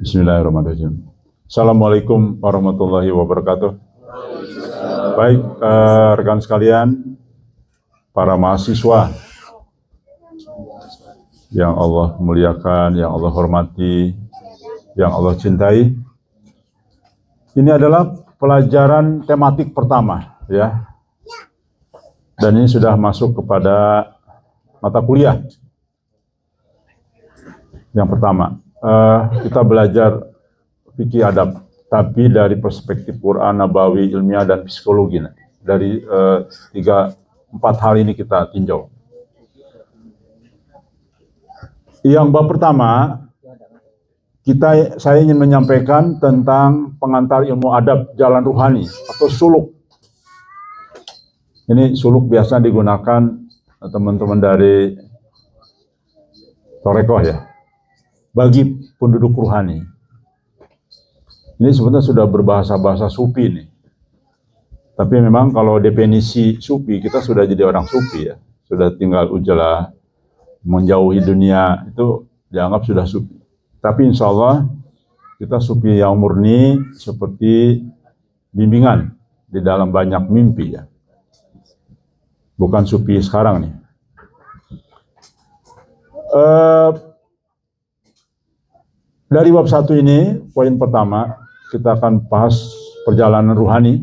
Bismillahirrahmanirrahim. Assalamualaikum warahmatullahi wabarakatuh. Baik, rekan sekalian, para mahasiswa yang Allah muliakan, yang Allah hormati, yang Allah cintai. Ini adalah pelajaran tematik pertama, ya. Dan ini sudah masuk kepada mata kuliah yang pertama. Kita belajar fikih adab, tapi dari perspektif Quran, Nabawi, ilmiah, dan psikologi. Dari 3-4 hal ini kita tinjau. Yang bab pertama, saya ingin menyampaikan tentang pengantar ilmu adab jalan ruhani atau suluk. Ini suluk biasa digunakan teman-teman dari Torekoh, ya, bagi penduduk ruhani. Ini sebetulnya sudah berbahasa-bahasa sufi nih. Tapi memang kalau definisi sufi, kita sudah jadi orang sufi, ya. Sudah tinggal ujalah, menjauhi dunia, itu dianggap sudah sufi. Tapi insya Allah kita sufi yang murni seperti bimbingan di dalam banyak mimpi, ya. Bukan sufi sekarang nih. Dari bab 1 ini, poin pertama, kita akan bahas perjalanan ruhani.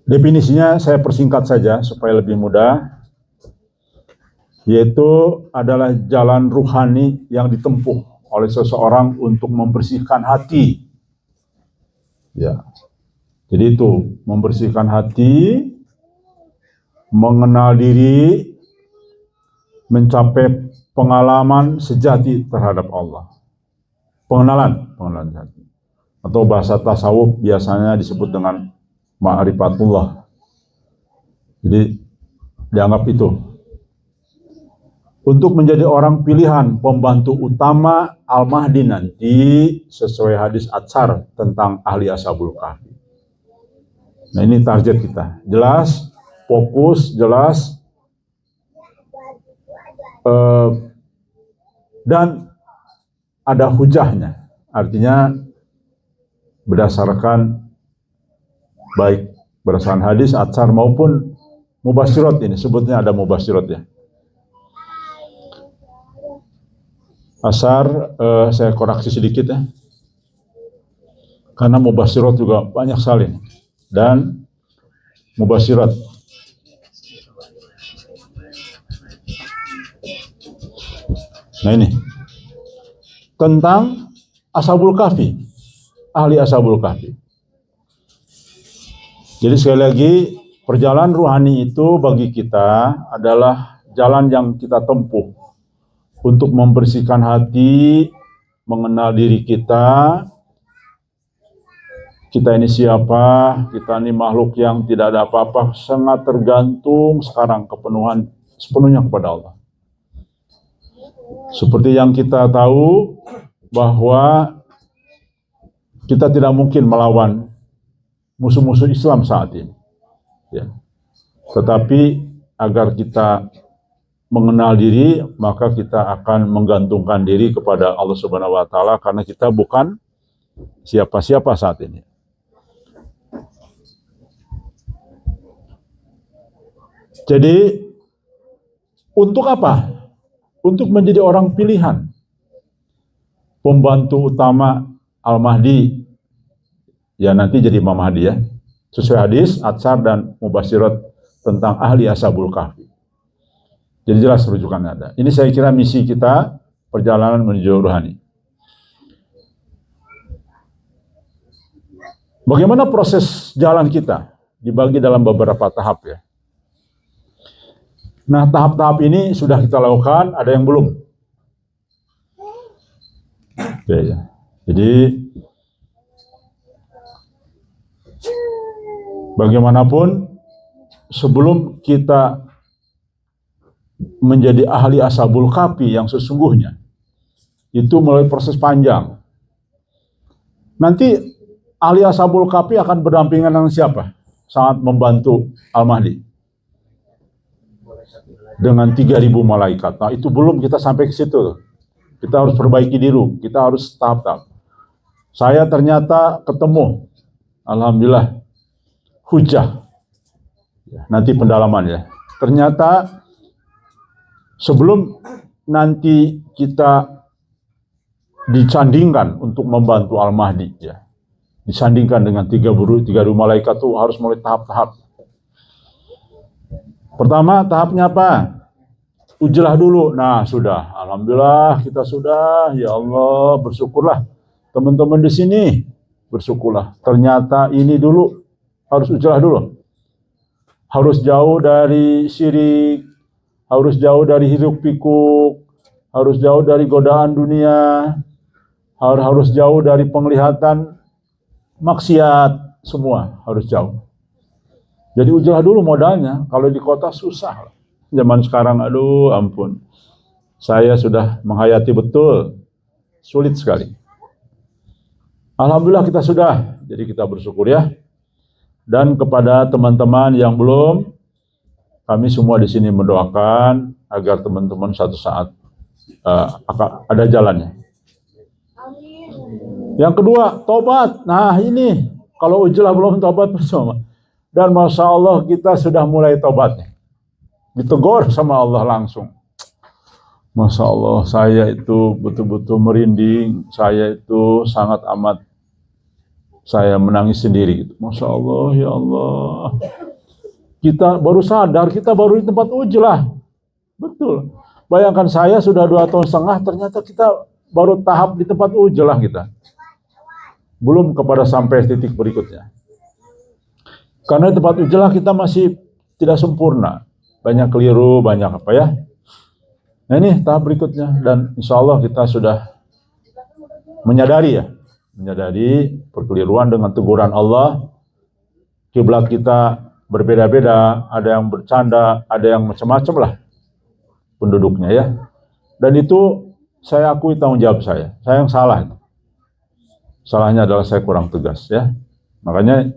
Definisinya saya persingkat saja supaya lebih mudah, yaitu adalah jalan ruhani yang ditempuh oleh seseorang untuk membersihkan hati. Ya. Jadi itu, membersihkan hati, mengenal diri, mencapai pengalaman sejati terhadap Allah. Pengenalan hati. Atau bahasa tasawuf biasanya disebut dengan ma'rifatullah. Jadi dianggap itu. Untuk menjadi orang pilihan pembantu utama Al-Mahdi nanti sesuai hadis Atsar tentang ahli Ashabul Kahfi. Nah, ini target kita. Jelas, fokus, jelas. Dan ada hujahnya, artinya berdasarkan baik berdasarkan hadis, atsar maupun mubasyirat. Ini sebutnya ada mubasyirat, ya. Asar saya koreksi sedikit, ya, karena mubasyirat juga banyak sekali, dan mubasyirat. Nah, ini tentang Ashabul Kahfi, ahli Ashabul Kahfi. Jadi sekali lagi, perjalanan ruhani itu bagi kita adalah jalan yang kita tempuh untuk membersihkan hati, mengenal diri kita. Kita ini siapa? Kita ini makhluk yang tidak ada apa-apa, sangat tergantung sekarang sepenuhnya kepada Allah. Seperti yang kita tahu bahwa kita tidak mungkin melawan musuh-musuh Islam saat ini, ya. Tetapi agar kita mengenal diri, maka kita akan menggantungkan diri kepada Allah Subhanahu wa Ta'ala, karena kita bukan siapa-siapa saat ini. Jadi untuk apa? Untuk menjadi orang pilihan pembantu utama Al-Mahdi, ya, nanti jadi Imam Mahdi, ya, sesuai hadis, atsar, dan mubasyirat tentang ahli Ashabul Kahfi. Jadi jelas rujukannya ada. Ini saya kira misi kita, perjalanan menuju ruhani. Bagaimana proses jalan kita? Dibagi dalam beberapa tahap, ya. Nah, tahap-tahap ini sudah kita lakukan, ada yang belum. Ya. Jadi bagaimanapun, sebelum kita menjadi ahli Ashabul Kahfi yang sesungguhnya, itu melalui proses panjang. Nanti ahli Ashabul Kahfi akan berdampingan dengan siapa saat membantu Al-Mahdi? dengan 3.000 malaikat. Nah, itu belum kita sampai ke situ. Kita harus perbaiki diri, kita harus tahap-tahap. Saya ternyata ketemu, alhamdulillah, hujah. Nanti pendalaman ya. Ternyata sebelum nanti kita disandingkan untuk membantu Al-Mahdi ya. Disandingkan dengan 3.000 malaikat itu harus mulai tahap-tahap. Pertama tahapnya apa? Ujilah dulu. Nah, sudah. Alhamdulillah kita sudah. Ya Allah, bersyukurlah. Teman-teman di sini bersyukurlah. Ternyata ini dulu harus ujilah dulu. Harus jauh dari syirik, harus jauh dari hiruk pikuk, harus jauh dari godaan dunia, harus jauh dari penglihatan maksiat, semua harus jauh. Jadi ujilah dulu modalnya. Kalau di kota susah. Zaman sekarang, aduh ampun. Saya sudah menghayati betul. Sulit sekali. Alhamdulillah kita sudah. Jadi kita bersyukur ya. Dan kepada teman-teman yang belum, kami semua di sini mendoakan agar teman-teman satu saat ada jalannya. Yang kedua, tobat. Nah ini, kalau ujilah belum tobat bersama. Dan Masya Allah kita sudah mulai tobatnya. Ditegur sama Allah langsung. Masya Allah, saya itu betul-betul merinding. Saya itu sangat amat, saya menangis sendiri. Masya Allah, ya Allah. Kita baru sadar, kita baru di tempat uji lah. Betul. Bayangkan saya sudah 2,5 tahun, ternyata kita baru tahap di tempat uji lah kita. Belum kepada sampai titik berikutnya. Karena di tempat uji lah kita masih tidak sempurna. Banyak keliru, banyak apa ya. Nah ini tahap berikutnya. Dan insya Allah kita sudah menyadari ya. Menyadari perkeliruan dengan teguran Allah. Kiblat kita berbeda-beda. Ada yang bercanda, ada yang macam-macam lah penduduknya ya. Dan itu saya akui tanggung jawab saya. Saya yang salah. Salahnya adalah saya kurang tegas ya. Makanya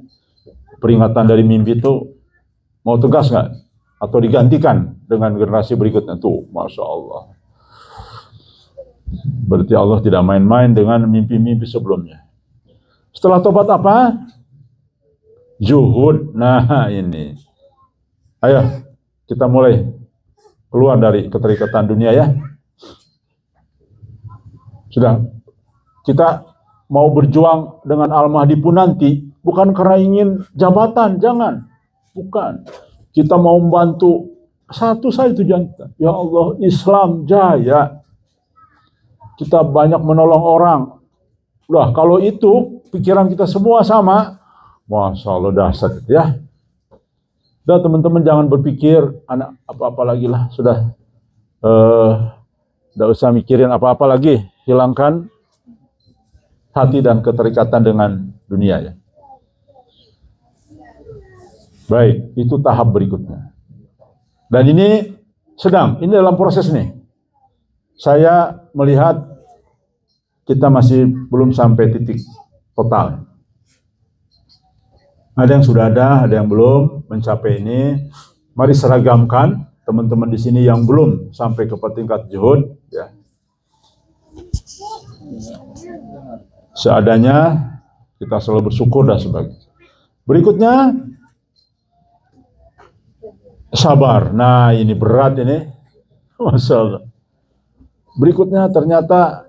peringatan dari mimpi itu mau tegas nggak? Atau digantikan dengan generasi berikutnya. Tuh, Masya Allah. Berarti Allah tidak main-main dengan mimpi-mimpi sebelumnya. Setelah tobat apa? Zuhud. Nah ini. Ayo, kita mulai keluar dari keterikatan dunia ya. Sudah. Kita mau berjuang dengan Al-Mahdi pun nanti. Bukan karena ingin jabatan, jangan. Bukan. Kita mau membantu, satu saja tujuan kita. Ya Allah, Islam jaya. Kita banyak menolong orang. Udah, kalau itu pikiran kita semua sama, Masya Allah dahsyat ya. Udah teman-teman jangan berpikir anak apa-apa lagi lah. Sudah, tidak usah mikirin apa-apa lagi. Hilangkan hati dan keterikatan dengan dunia ya. Baik, itu tahap berikutnya. Dan ini ini dalam proses nih. Saya melihat kita masih belum sampai titik total. Ada yang sudah ada yang belum mencapai ini. Mari seragamkan teman-teman di sini yang belum sampai ke tingkat zuhud ya. Seadanya kita selalu bersyukur dan sebagainya. Berikutnya sabar. Nah ini berat ini. Masya Allah. Berikutnya ternyata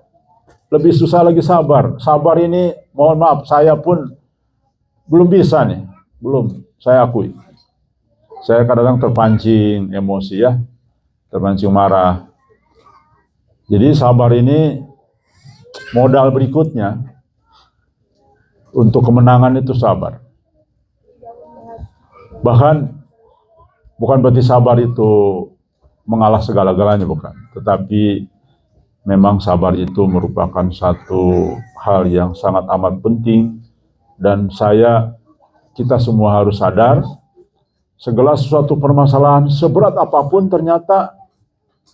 lebih susah lagi sabar. Sabar ini mohon maaf saya pun belum bisa nih. Belum, saya akui. Saya kadang-kadang terpancing emosi ya. Terpancing marah. Jadi sabar ini modal berikutnya untuk kemenangan itu sabar. Bahkan bukan berarti sabar itu mengalah segala-galanya, bukan. Tetapi memang sabar itu merupakan satu hal yang sangat amat penting. Dan kita semua harus sadar, segala sesuatu permasalahan, seberat apapun ternyata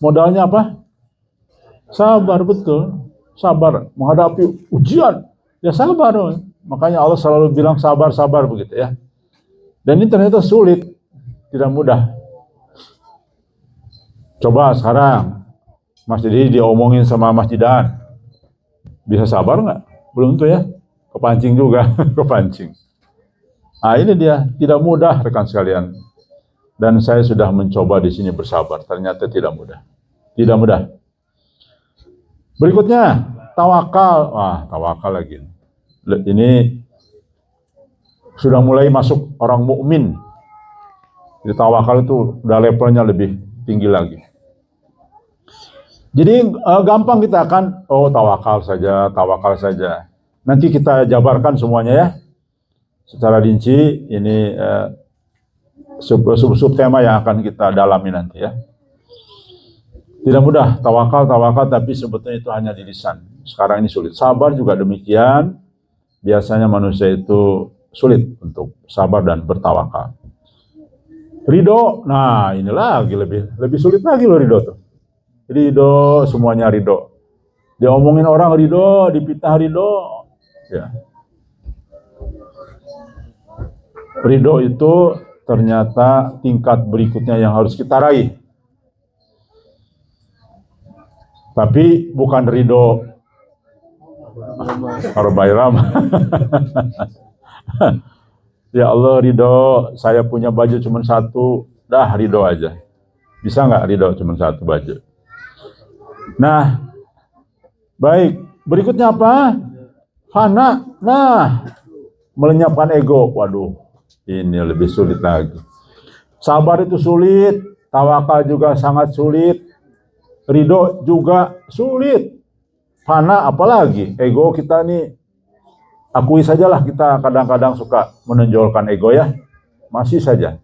modalnya apa? Sabar, betul. Sabar, menghadapi ujian, ya sabar. Makanya Allah selalu bilang sabar begitu ya. Dan ini ternyata sulit. Tidak mudah. Coba sekarang Mas Didi diomongin sama Mas Jidan, bisa sabar nggak? Belum tuh ya, kepancing juga, kepancing. Nah ini dia, tidak mudah rekan sekalian. Dan saya sudah mencoba di sini bersabar, ternyata tidak mudah. Tidak mudah. Berikutnya, tawakal. Wah, tawakal lagi. Ini sudah mulai masuk orang mukmin. Jadi tawakal itu udah levelnya lebih tinggi lagi. Jadi gampang kita akan, oh tawakal saja, tawakal saja. Nanti kita jabarkan semuanya ya. Secara rinci, ini sub tema yang akan kita dalami nanti ya. Tidak mudah, tawakal, tapi sebetulnya itu hanya di lisan. Sekarang ini sulit. Sabar juga demikian. Biasanya manusia itu sulit untuk sabar dan bertawakal. Ridho, nah ini lagi lebih sulit lagi loh ridho tuh. Ridho, semuanya ridho. Diomongin orang ridho, dipitnah ridho. Ya. Ridho itu ternyata tingkat berikutnya yang harus kita raih. Tapi bukan ridho Arbairam. Ya Allah ridho, saya punya baju cuma satu, dah ridho aja. Bisa nggak ridho cuma satu baju? Nah, baik. Berikutnya apa? Fana. Nah, melenyapkan ego. Waduh, ini lebih sulit lagi. Sabar itu sulit, tawakal juga sangat sulit, ridho juga sulit. Fana apalagi, ego kita nih, akui sajalah kita kadang-kadang suka menonjolkan ego ya, masih saja.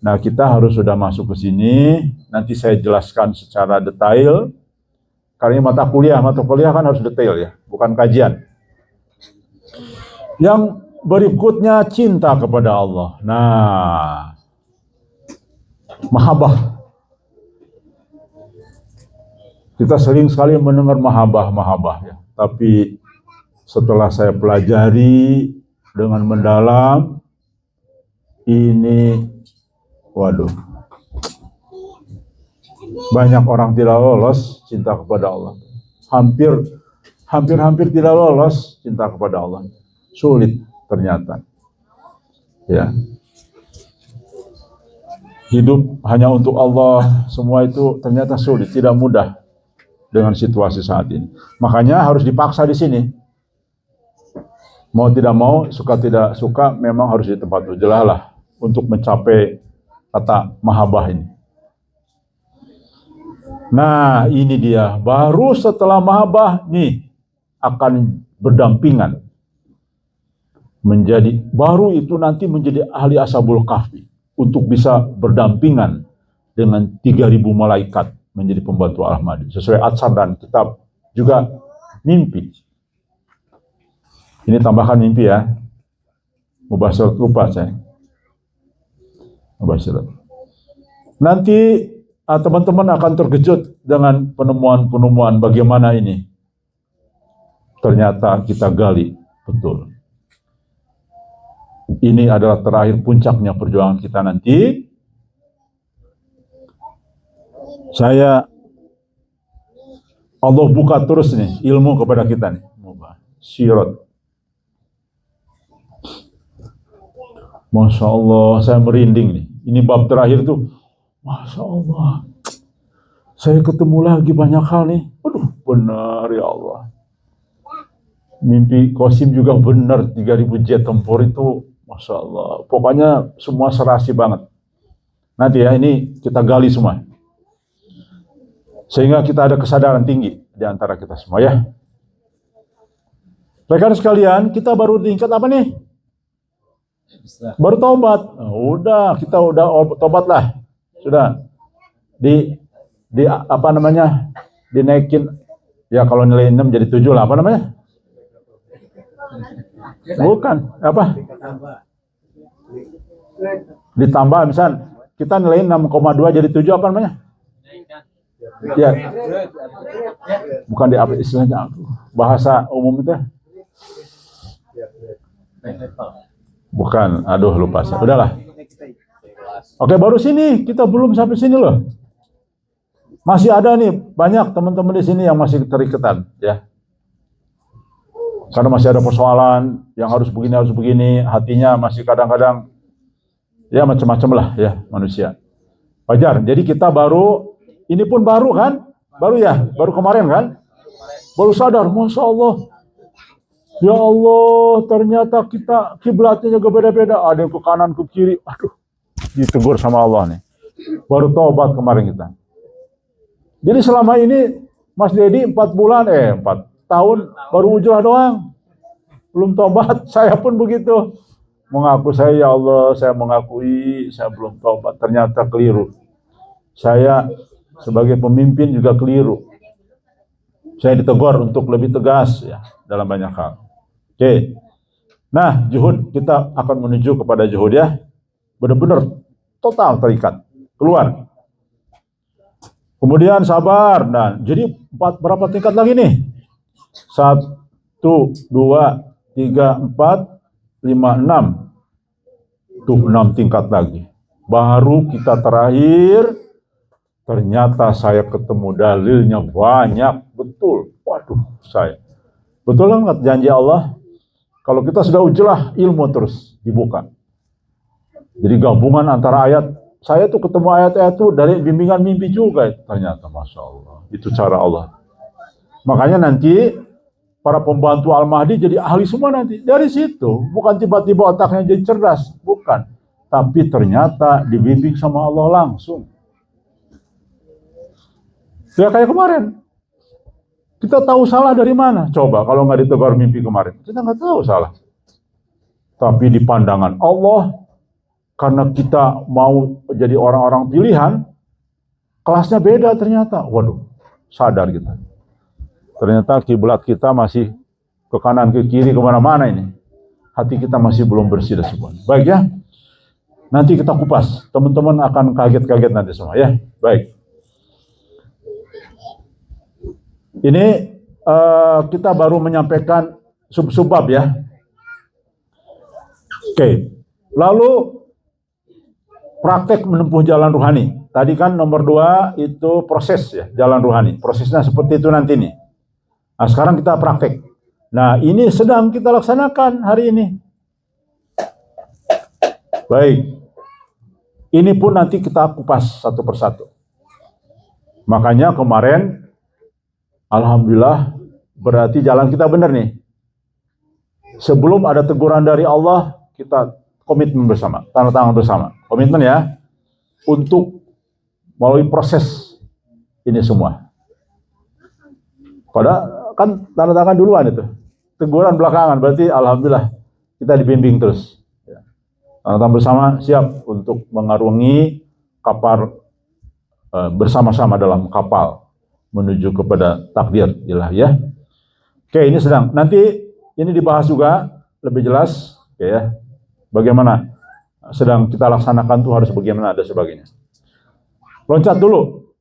Nah kita harus sudah masuk ke sini, nanti saya jelaskan secara detail, karena mata kuliah kan harus detail ya, bukan kajian. Yang berikutnya cinta kepada Allah. Nah, mahabbah. Kita sering sekali mendengar mahabbah ya. Tapi setelah saya pelajari dengan mendalam, ini, waduh, banyak orang tidak lolos cinta kepada Allah. Hampir tidak lolos cinta kepada Allah. Sulit ternyata. Ya. Hidup hanya untuk Allah, semua itu ternyata sulit, tidak mudah. Dengan situasi saat ini, makanya harus dipaksa di sini. Mau tidak mau, suka tidak suka, memang harus di tempat itu lah untuk mencapai kata mahabbah ini. Nah, ini dia. Baru setelah mahabbah nih akan berdampingan. Baru itu nanti menjadi ahli ashabul kahfi untuk bisa berdampingan dengan 3.000 malaikat. Menjadi pembantu Al-Mahdi sesuai atsar dan kitab juga mimpi. Ini tambahkan mimpi ya. Mubasyirat lupa saya. Mubasyirat. Nanti teman-teman akan terkejut dengan penemuan-penemuan bagaimana ini. Ternyata kita gali betul. Ini adalah terakhir puncaknya perjuangan kita nanti. Allah buka terus nih ilmu kepada kita nih. Syirat. Masya Allah, saya merinding nih. Ini bab terakhir tuh. Masya Allah. Saya ketemu lagi banyak hal nih. Aduh, benar ya Allah. Mimpi Qasim juga benar. 3.000 jet tempur itu. Masya Allah. Pokoknya semua serasi banget. Nanti ya, ini kita gali semua. Sehingga kita ada kesadaran tinggi di antara kita semua ya. Rekan sekalian, kita baru tingkat apa nih? Baru tobat. Nah, udah, kita udah tobat lah. Sudah. Di apa namanya? Dinaikin. Ya kalau nilai 6 jadi 7 lah. Apa namanya? Bukan. Apa? Ditambah misal kita nilai 6,2 jadi 7 apa namanya? Ya, bukan di apa istilahnya, bahasa umum itu. Bukan, aduh lupa saya. Udahlah. Oke, baru sini, kita belum sampai sini loh. Masih ada nih banyak teman-teman di sini yang masih terikatan, ya. Karena masih ada persoalan yang harus begini, hatinya masih kadang-kadang ya macam-macam lah ya manusia. Wajar. Jadi kita baru, ini pun baru kan? Baru ya, baru kemarin kan? Baru sadar, Masya Allah. Ya Allah, ternyata kita kiblatnya juga beda-beda. Ada yang ke kanan, ke kiri. Aduh, ditegur sama Allah nih. Baru tobat kemarin kita. Jadi selama ini Mas Dedi 4 tahun baru ujrah doang. Belum tobat, saya pun begitu. Mengaku saya, ya Allah, saya mengakui saya belum tobat. Ternyata keliru. Saya sebagai pemimpin juga keliru. Saya ditegur untuk lebih tegas ya dalam banyak hal. Oke. Nah, juhud, kita akan menuju kepada juhud ya. Benar-benar total terikat. Keluar. Kemudian sabar. Nah, jadi berapa tingkat lagi nih? 1, 2, 3, 4, 5, 6. Tuh 6 tingkat lagi. Baru kita terakhir, ternyata saya ketemu dalilnya banyak. Betul. Waduh, saya. Betul nggak janji Allah? Kalau kita sudah ujlah, ilmu terus dibuka. Jadi gabungan antara ayat, saya tuh ketemu ayat-ayat itu dari bimbingan mimpi juga. Ternyata, Masya Allah. Itu cara Allah. Makanya nanti para pembantu Al-Mahdi jadi ahli semua nanti. Dari situ, bukan tiba-tiba otaknya jadi cerdas. Bukan. Tapi ternyata dibimbing sama Allah langsung. Ya kayak kemarin. Kita tahu salah dari mana? Coba kalau nggak ditegur mimpi kemarin. Kita nggak tahu salah. Tapi di pandangan Allah, karena kita mau jadi orang-orang pilihan, kelasnya beda ternyata. Waduh, sadar kita. Ternyata kiblat kita masih ke kanan, ke kiri, kemana-mana ini. Hati kita masih belum bersih dan semua. Baik ya. Nanti kita kupas. Teman-teman akan kaget-kaget nanti semua ya. Baik. Ini kita baru menyampaikan sub-subbab ya. Oke. Lalu praktek menempuh jalan ruhani. Tadi kan nomor 2 itu proses ya, jalan ruhani. Prosesnya seperti itu nanti nih. Nah, sekarang kita praktek. Nah, ini sedang kita laksanakan hari ini. Baik. Ini pun nanti kita kupas satu persatu. Makanya kemarin alhamdulillah berarti jalan kita benar nih. Sebelum ada teguran dari Allah, kita komitmen bersama, tanda tangan bersama. Komitmen ya, untuk melalui proses ini semua. Padahal kan tanda tangan duluan itu. Teguran belakangan, berarti alhamdulillah kita dibimbing terus. Tanda tangan bersama siap untuk mengarungi kapal bersama-sama dalam kapal menuju kepada takdir ilahi ya. Oke, ini sedang. Nanti ini dibahas juga lebih jelas, oke ya. Bagaimana sedang kita laksanakan tuh harus bagaimana ada sebagainya. Loncat dulu.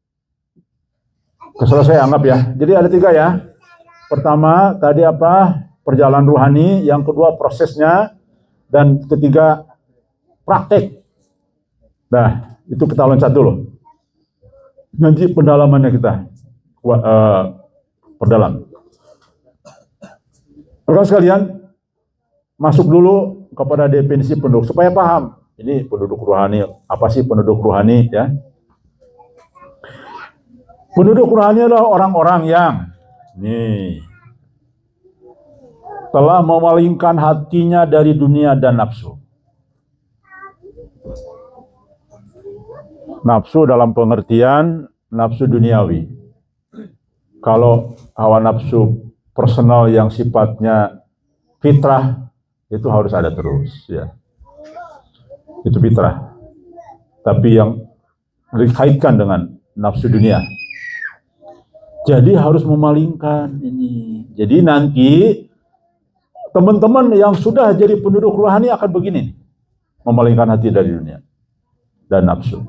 Selesai anggap ya. Jadi ada 3 ya. Pertama tadi apa? Perjalanan ruhani, yang kedua prosesnya, dan ketiga praktek. Nah, itu kita loncat dulu. Nanti pendalamannya kita perdalam. Rekan sekalian, masuk dulu kepada definisi penduduk supaya paham. Ini penduduk ruhani, apa sih penduduk ruhani ya? Penduduk ruhani adalah orang-orang yang telah memalingkan hatinya dari dunia dan nafsu. Nafsu dalam pengertian nafsu duniawi. Kalau hawa nafsu personal yang sifatnya fitrah itu harus ada terus ya. Itu fitrah. Tapi yang dikaitkan dengan nafsu dunia. Jadi harus memalingkan ini. Jadi nanti teman-teman yang sudah jadi penduduk rohani akan begini, memalingkan hati dari dunia dan nafsu.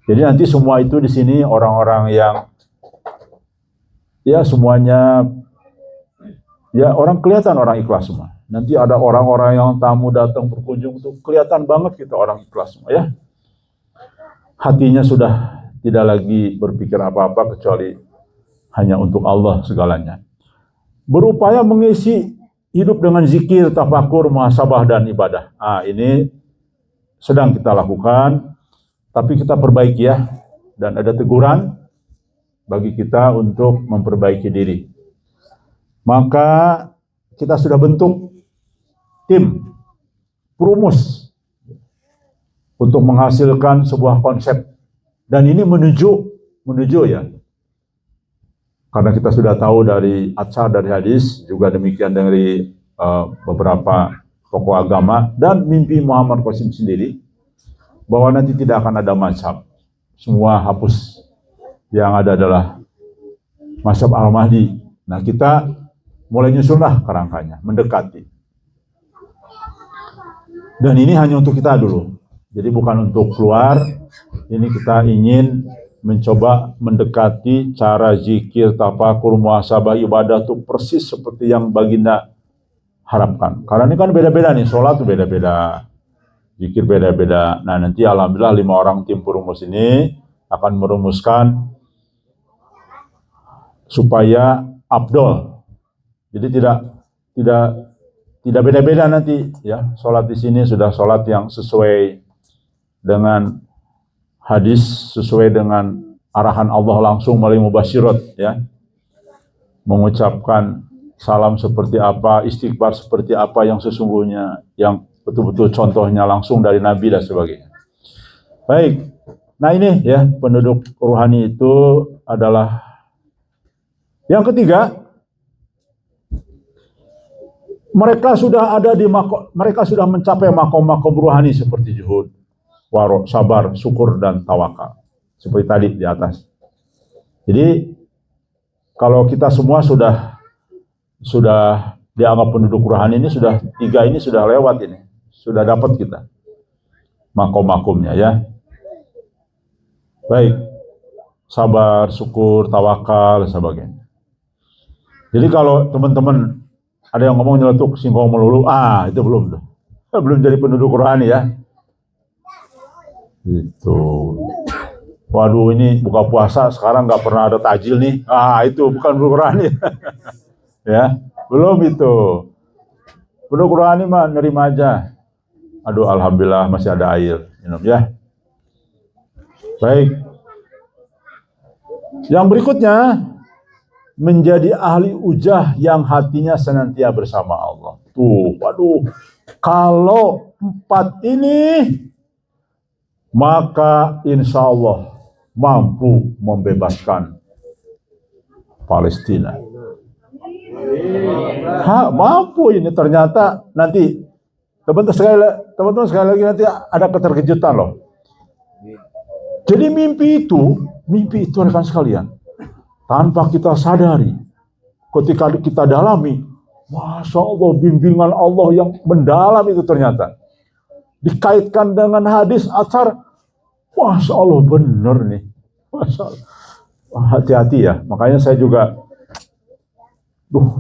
Jadi nanti semua itu di sini orang-orang yang ya semuanya ya orang kelihatan orang ikhlas semua. Nanti ada orang-orang yang tamu datang berkunjung tuh kelihatan banget kita orang ikhlas semua ya. Hatinya sudah tidak lagi berpikir apa-apa kecuali hanya untuk Allah segalanya. Berupaya mengisi hidup dengan zikir, tafakur, muhasabah, dan ibadah. Ini sedang kita lakukan, tapi kita perbaiki ya. Dan ada teguran bagi kita untuk memperbaiki diri. Maka kita sudah bentuk tim perumus untuk menghasilkan sebuah konsep. Dan ini menuju ya. Karena kita sudah tahu dari atsar, dari hadis, juga demikian dari beberapa tokoh agama, dan mimpi Muhammad Qasim sendiri, bahwa nanti tidak akan ada mazhab. Semua hapus. Yang ada adalah mazhab Al-Mahdi. Nah, kita mulai nyusunlah kerangkanya, mendekati. Dan ini hanya untuk kita dulu. Jadi bukan untuk keluar. Ini kita ingin mencoba mendekati cara zikir, tafakur, muhasabah, ibadah itu persis seperti yang baginda harapkan. Karena ini kan beda-beda nih, sholat itu beda-beda, zikir beda-beda. Nah, nanti alhamdulillah 5 orang tim perumus ini akan merumuskan supaya afdol. Jadi tidak beda-beda nanti ya. Sholat di sini sudah sholat yang sesuai dengan hadis, sesuai dengan arahan Allah langsung melalui mubasyirat ya. Mengucapkan salam seperti apa, istighfar seperti apa yang sesungguhnya, yang betul-betul contohnya langsung dari Nabi dan sebagainya. Baik. Nah, ini ya, penduduk rohani itu adalah yang ketiga. Mereka sudah ada di mereka sudah mencapai makom-makom rohani seperti zuhud, warok, sabar, syukur, dan tawakal. Seperti tadi di atas. Jadi, kalau kita semua sudah dianggap penduduk rohani ini, sudah 3 ini sudah lewat ini. Sudah dapat kita makom-makomnya ya. Baik. Sabar, syukur, tawakal, dan sebagainya. Jadi kalau teman-teman ada yang ngomong nyeletuk singkong melulu, itu belum tuh. Belum jadi penduduk rohani ya. Gitu. Waduh, ini buka puasa sekarang nggak pernah ada tajil nih. Itu bukan penduduk rohani. Ya, belum itu. Penduduk rohani mah nerima aja. Aduh, alhamdulillah masih ada air minum ya. Baik. Yang berikutnya, menjadi ahli ujah yang hatinya senantiasa bersama Allah. Tuh, waduh. Kalau 4 ini, maka insya Allah mampu membebaskan Palestina. Mampu ini ternyata nanti. Teman-teman sekali lagi nanti ada keterkejutan loh. Jadi mimpi itu rekan sekalian, tanpa kita sadari, ketika kita dalami, Masya Allah, bimbingan Allah yang mendalam itu ternyata dikaitkan dengan hadis atsar. Masya Allah, benar nih. Masya Allah. Hati-hati ya. Makanya saya juga,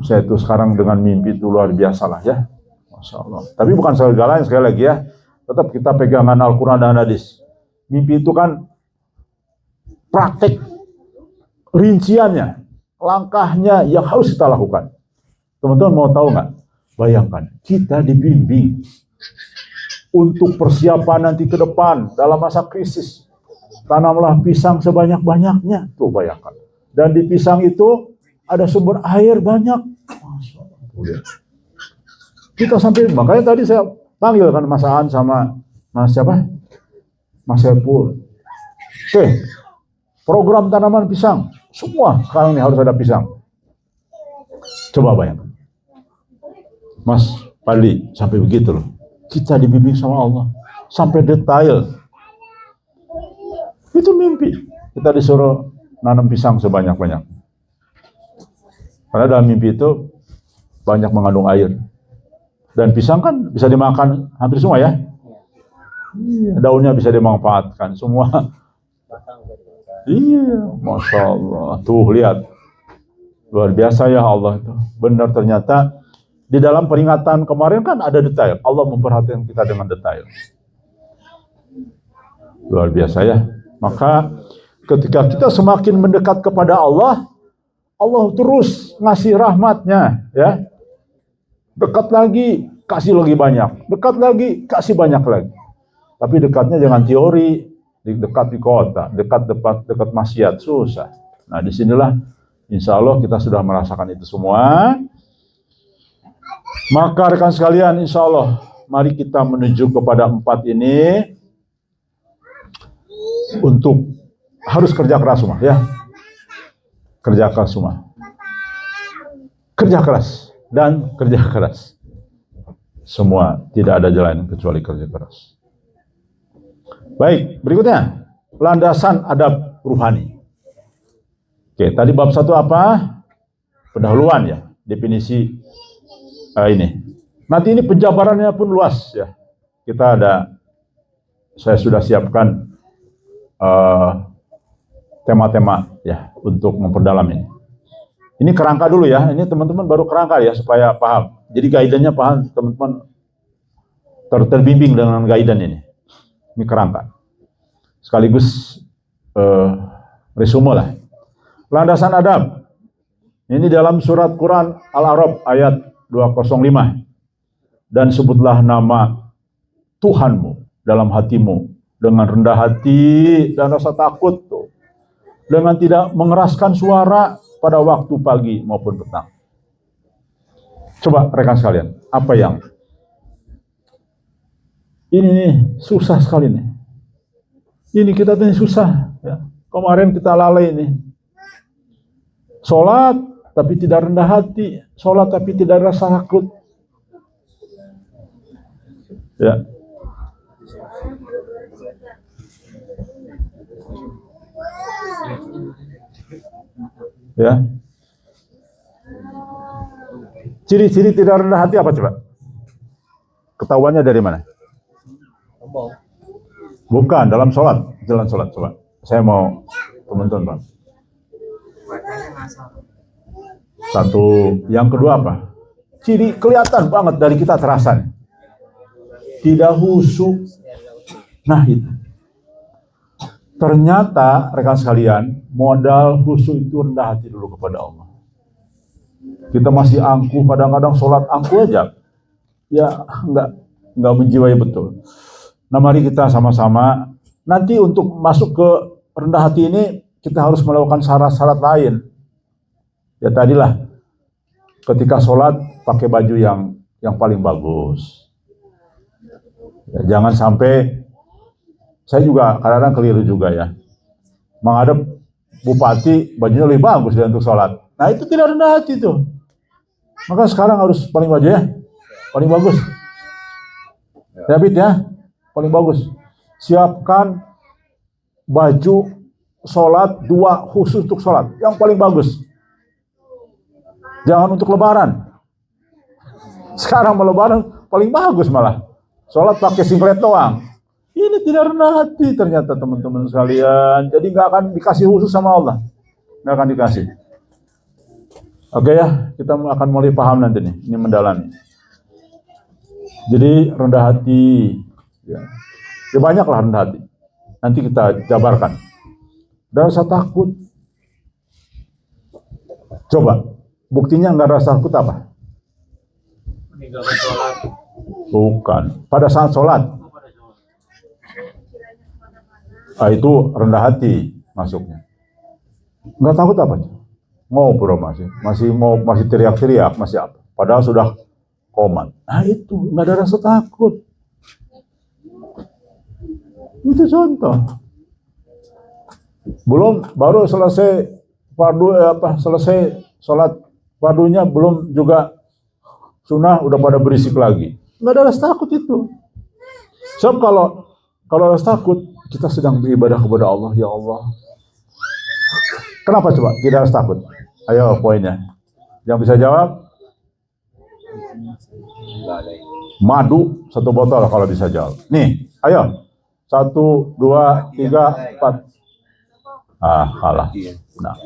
saya itu sekarang dengan mimpi itu luar biasa lah ya. Masya Allah. Tapi bukan segalanya, sekali lagi ya. Tetap kita pegangan Al-Quran dan hadis. Mimpi itu kan praktek rinciannya, langkahnya yang harus kita lakukan. Teman-teman mau tahu nggak? Bayangkan, kita dibimbing untuk persiapan nanti ke depan dalam masa krisis. Tanamlah pisang sebanyak-banyaknya. Tuh bayangkan. Dan di pisang itu ada sumber air banyak. Kita sampai, makanya tadi saya panggil kan Mas Aan sama Mas siapa? Mas Sepul. Oke. Program tanaman pisang, semua sekarang ini harus ada pisang. Coba bayangkan. Mas Pali, sampai begitu loh. Kita dibimbing sama Allah. Sampai detail. Itu mimpi. Kita disuruh nanam pisang sebanyak-banyak. Karena dalam mimpi itu banyak mengandung air. Dan pisang kan bisa dimakan hampir semua ya. Daunnya bisa dimanfaatkan semua. Iya, Masya Allah. Tuh lihat, luar biasa ya Allah itu. Benar ternyata di dalam peringatan kemarin kan ada detail. Allah memperhatikan kita dengan detail. Luar biasa ya. Maka Ketika kita semakin mendekat kepada Allah, Allah terus ngasih rahmatnya, ya. Dekat lagi, kasih lagi banyak. Dekat lagi, kasih banyak lagi. Tapi dekatnya jangan teori, dekat di kota, dekat maksiat, susah. Nah, disinilah insya Allah kita sudah merasakan itu semua. Maka rekan sekalian, insya Allah, mari kita menuju kepada 4 ini untuk harus kerja keras semua, ya. Kerja keras semua. Kerja keras dan kerja keras. Semua, tidak ada jalan kecuali kerja keras. Baik, berikutnya landasan adab ruhani. Oke, tadi bab 1 apa? Pendahuluan, ya, definisi ini. Nanti ini penjabarannya pun luas, ya. Saya sudah siapkan tema-tema, ya, untuk memperdalam ini. Ini kerangka dulu, ya. Ini teman-teman baru kerangka, ya, supaya paham. Jadi guidance-nya paham, teman-teman terbimbing dengan guidance ini. Ini kerangka. Sekaligus resume lah. Landasan adab. Ini dalam surat Quran Al-A'raf ayat 205. Dan sebutlah nama Tuhanmu dalam hatimu dengan rendah hati dan rasa takut, tuh. Dengan tidak mengeraskan suara pada waktu pagi maupun petang. Coba rekan sekalian, apa yang ini nih susah sekali nih. Ini kita tuh susah, ya. Kemarin kita lalai nih. Sholat tapi tidak rendah hati, sholat tapi tidak rasa takut. Ya. Ya. Ciri-ciri tidak rendah hati apa coba? Ketahuannya dari mana? Bukan, dalam sholat. Jalan sholat, coba. Saya mau teman-teman, Bang. Satu. Yang kedua apa? Ciri kelihatan banget dari kita terasa. Tidak khusyuk. Nah, itu. Ternyata, rekan sekalian, modal khusyuk itu rendah hati dulu kepada Allah. Kita masih angkuh, kadang-kadang sholat angkuh aja. Ya, enggak menjiwai betul. Nah, mari kita sama-sama, nanti untuk masuk ke rendah hati ini, kita harus melakukan syarat-syarat lain. Ya tadilah, ketika sholat, pakai baju yang paling bagus. Ya, jangan sampai, saya juga kadang-kadang keliru juga, ya. Menghadap bupati, bajunya lebih bagus dia untuk sholat. Nah, itu tidak rendah hati tuh. Maka sekarang harus paling baju, ya. Paling bagus. David, ya. Paling bagus. Siapkan baju sholat 2 khusus untuk sholat. Yang paling bagus. Jangan untuk lebaran. Sekarang mau lebaran paling bagus malah. Sholat pakai singlet doang. Ini tidak rendah hati ternyata teman-teman sekalian. Jadi nggak akan dikasih khusus sama Allah. Nggak akan dikasih. Oke, ya, kita akan mulai paham nanti nih. Ini mendalami. Jadi rendah hati. Ya, banyaklah rendah hati. Nanti kita jabarkan. Dan rasa takut. Coba, buktinya nggak rasa takut apa? Meninggalkan sholat. Bukan. Pada saat sholat. Itu rendah hati masuknya. Nggak takut apa? Ngobrol masih teriak-teriak, masih apa? Padahal sudah komat. Nah itu nggak ada rasa takut. Itu contoh. Belum baru selesai selesai sholat fardunya belum juga sunnah udah pada berisik lagi. Nggak ada rasa takut itu. Sebab kalau rasa takut kita sedang beribadah kepada Allah, ya Allah. Kenapa coba tidak rasa takut? Ayo poinnya. Yang bisa jawab? Madu 1 botol kalau bisa jawab. Nih, ayo. 1, 2, 3, 4. Kalah. Nah.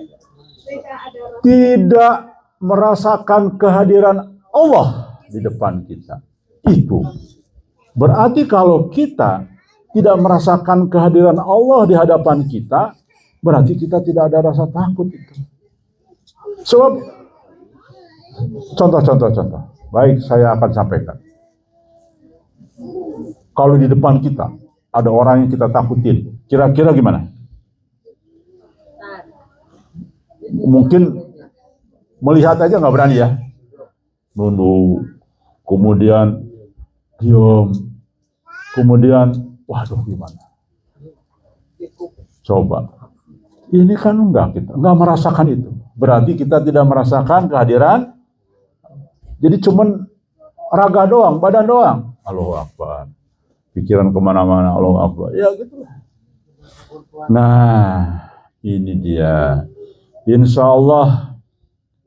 Tidak merasakan kehadiran Allah di depan kita. Itu. Berarti kalau kita tidak merasakan kehadiran Allah di hadapan kita, berarti kita tidak ada rasa takut itu. Sebab contoh. Baik, saya akan sampaikan. Kalau di depan kita ada orang yang kita takutin, kira-kira gimana? Mungkin melihat aja nggak berani ya. Nunduk, kemudian diam, kemudian waduh gimana? Coba. Ini kan kita enggak merasakan itu. Berarti kita tidak merasakan kehadiran. Jadi cuman raga doang, badan doang. Allahu Akbar. Pikiran kemana-mana, Allahu Akbar. Ya gitu. Nah, ini dia. Insya Allah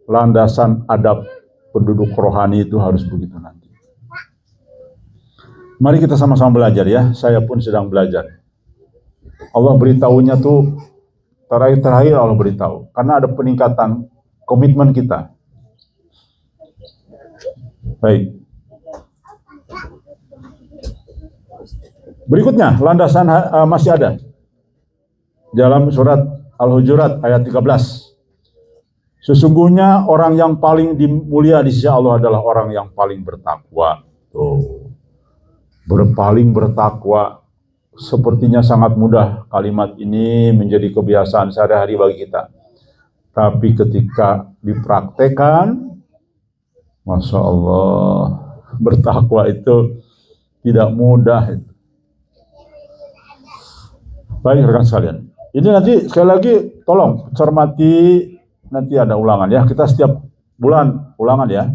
landasan adab penduduk rohani itu harus begitu nanti. Mari kita sama-sama belajar ya. Saya pun sedang belajar. Allah beritahunya tuh terakhir Allah beritahu. Karena ada peningkatan komitmen kita. Baik. Berikutnya, landasan masih ada. Dalam surat Al-Hujurat ayat 13. Sesungguhnya orang yang paling mulia di sisi Allah adalah orang yang paling bertakwa. Tuh. Paling bertakwa. Sepertinya sangat mudah kalimat ini menjadi kebiasaan sehari-hari bagi kita. Tapi ketika dipraktekkan, Masya Allah, bertakwa itu tidak mudah. Baik rekan sekalian. Ini nanti sekali lagi tolong cermati, nanti ada ulangan ya. Kita setiap bulan ulangan ya.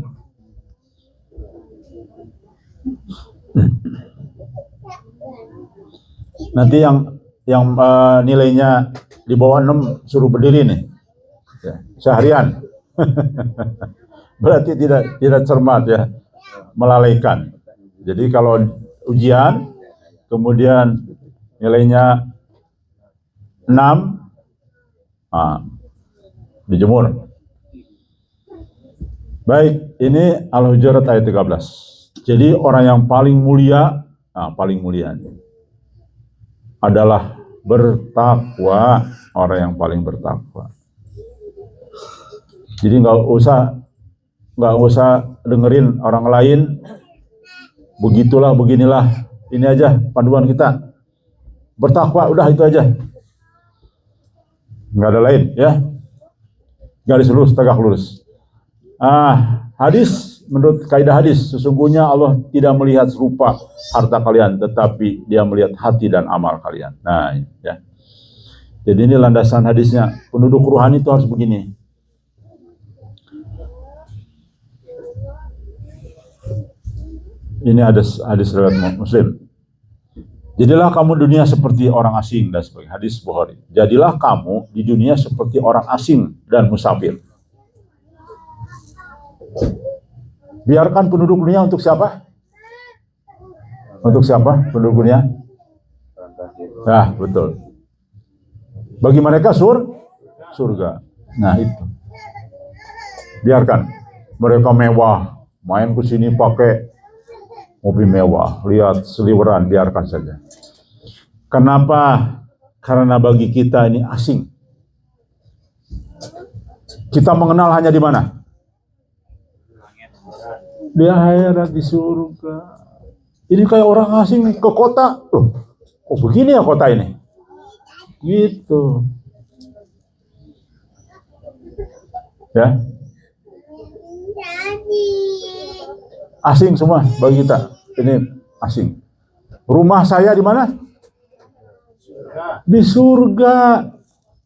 Nanti yang nilainya di bawah 6 suruh berdiri nih. Ya, seharian. Berarti tidak cermat ya, melalaikan. Jadi kalau ujian kemudian nilainya 6, dijemur. Baik, ini Al-Hujurat ayat 13. Jadi orang yang paling mulia, paling mulia adalah bertakwa, orang yang paling bertakwa. Jadi nggak usah dengerin orang lain. Begitulah, beginilah. Ini aja panduan kita. Bertakwa, udah itu aja. Nggak ada lain, ya. Garis lurus, tegak lurus. Hadis, menurut kaidah hadis, sesungguhnya Allah tidak melihat rupa harta kalian, tetapi Dia melihat hati dan amal kalian. Nah, ya. Jadi ini landasan hadisnya. Penduduk ruhani itu harus begini. Ini hadis riwayat Muslim. Jadilah kamu dunia seperti orang asing dan sebagainya. Hadis Bukhari. Jadilah kamu di dunia seperti orang asing dan musafir. Biarkan penduduk dunia untuk siapa? Untuk siapa penduduk dunia? Nah, betul. Bagi mereka surga. Nah, itu. Biarkan mereka mewah, main ke sini pakai mobil mewah, lihat seliweran, biarkan saja. Kenapa? Karena bagi kita ini asing. Kita mengenal hanya di mana? Di akhirat, di surga. Ini kayak orang asing ke kota. Loh, kok begini ya kota ini? Gitu. Ya. Asing semua bagi kita. Ini asing. Rumah saya di mana? Di surga.